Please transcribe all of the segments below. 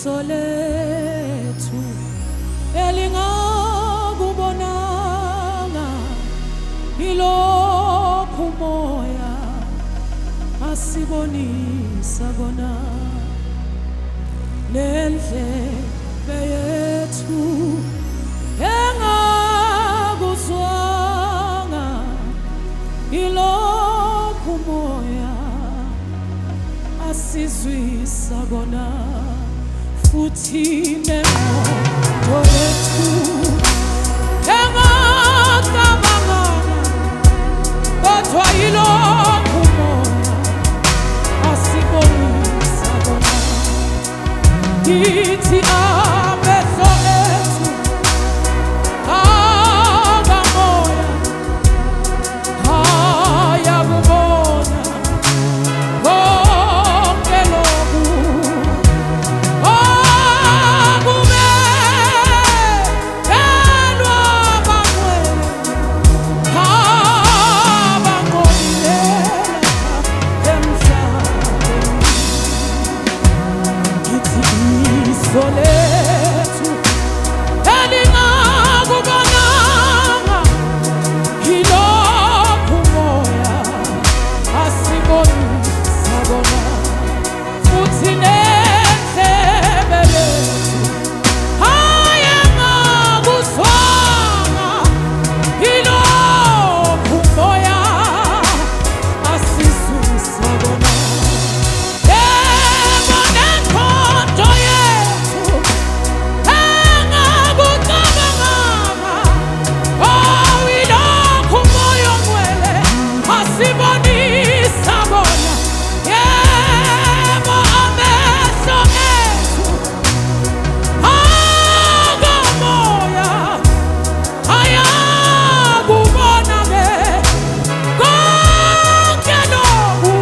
iso lethu elingakubonanga ilokhu moya asibonisa bona lendlebe yethu engakuzwanga ilokhu moya asizwisa bona futhi nemoto yethu engacabanga kodwa ilokhu moya asibonisa bona ithi amehlo ethu akamoya ayakubona konke lokhu okubekelwa abangcwele abangcolileyo emhlabeni. Ngithi iso lethu elingakubonanga ilokhu moya asibonisa bona futhi nendlebe yethu ayengakuzwanga ilokhu moya asizwisa bona yebo nenkonzo yethu engakucabanganga ilokhu moya ongcwele asibonisa bona yebo amehlo ethu akamoya ayakubona-ke konke lokhu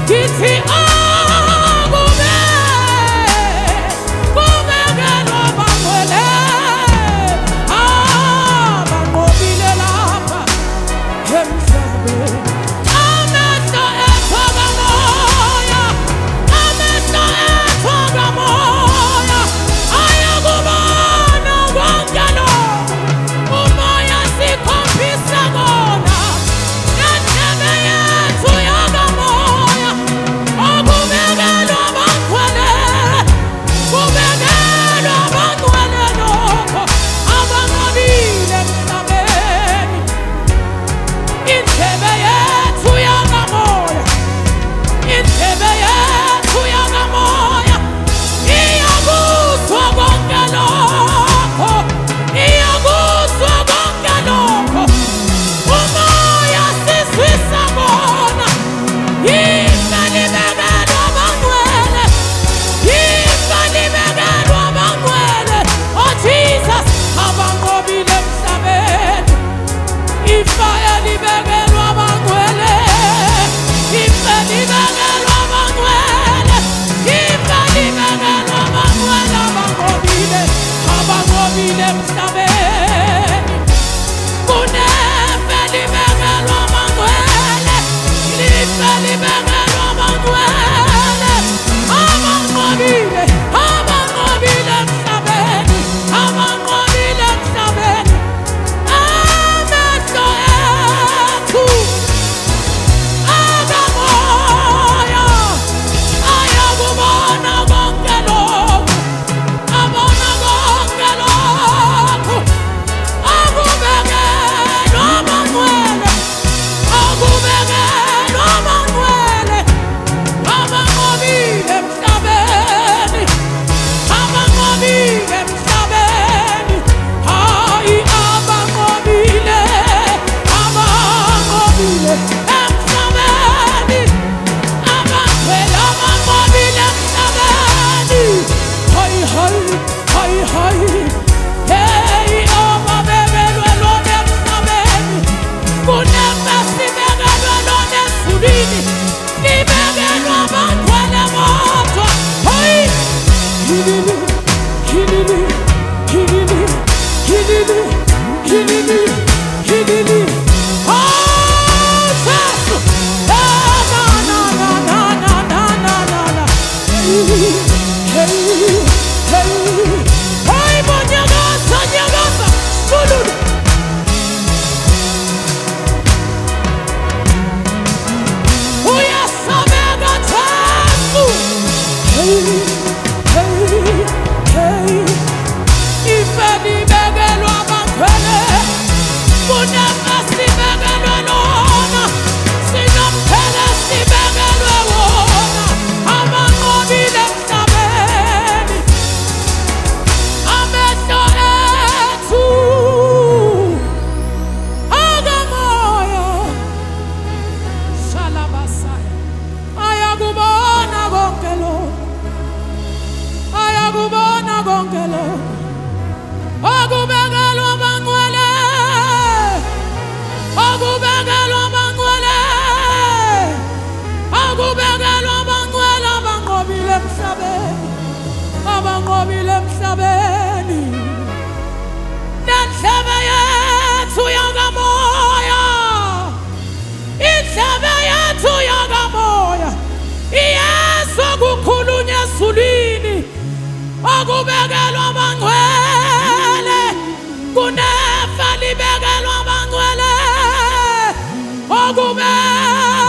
kithi kubekelwa abangcwele abanqobile lapha emhlabeni. Amehlo ethu akamoya, amehlo ethu akamoya ayakubona konke lokhu umoya sikhombisa kona nendlebe yethu yakamoya okubekelwa abangcwele, kubekelwa abangcwele lokho abanqobile emhlabeni. Indlebe yethu yakamoya, indlebe yethu yakamoya iyakuzwa konke lokho, iyakuzwa konke lokho umoya sizwisa kona. Ifa libekelwa abangcwele, ifa libekelwa abangcwele, oh Jesus, abanqobile emhlabeni. Ifa elibekelwa abangcwele, ifa libekelwa abangcwele, ifa libekelwa abangcwele abanqobile, abanqobile emhlabeni. Kunefa libekelwa abangcwele, ifa libekelwa abangcwele abanqobile, abanqobile emhlabeni, abanqobile emhlabeni. Amehlo ethu akamoya ayakubona konke lokhu, abona konke lokhu okubekelwa abangcwele, okubekelwa abangcwele abanqobile emhlabeni, abanqobile emhlabeni. Hayi abanqobile, abanqobile emhlabeni, abangcwele abanqobile emhlabeni. Hayi hayi hayi hayi, hey ababekelwe lona emhlabeni, kunefesi ibekelwe lona ezulwini, ibekelwe abangcwele bodwa. Hayi hilili hilili hilili hilili hilili hilili. Oh Jesus, na na na na na na na na. Hey, Monyagasa, Nyagasa, Bulud. Uyasabega Tamu. Hey. Ifedi Begelo Abakwele. Munafasi Begelo Lona. Sinampele Si Begelo Wona. Amangobile Msabeni. Ameso Etu. Agamoya. Shalabasaya. Ayagubona Gongelo. Ayagubona Gongelo. Agubegelo Bangwele. Agubegelo Bangwele. Agubegelo Bangwele. Abangobile Msabeni. Abangobile Msabeni. Nensebe yethu yakamoya. Insebe yethu yakamoya. Iyesu kukhulunywa ezulwini. Akubekelwa abangcwele. Kunefa libekelwa abangcwele.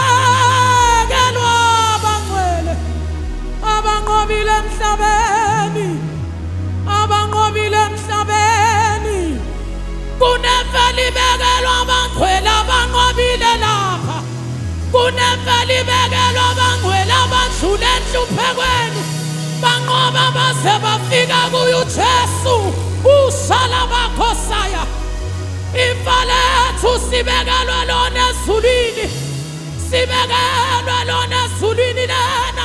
Akubekelwa abangcwele. Abanqobile emhlabeni. Abanqobile emhlabeni. Kunefa libekelwa abangcwele abanqobile lapha. Kunefa libekelwa abangcwele abadlule enhluphekweni. Banqoba baze bafika kuye uJesu uShalabakhosaya. Ifa lethu sibekelwe lona ezulwini. Sibekelwe lona ezulwini lena.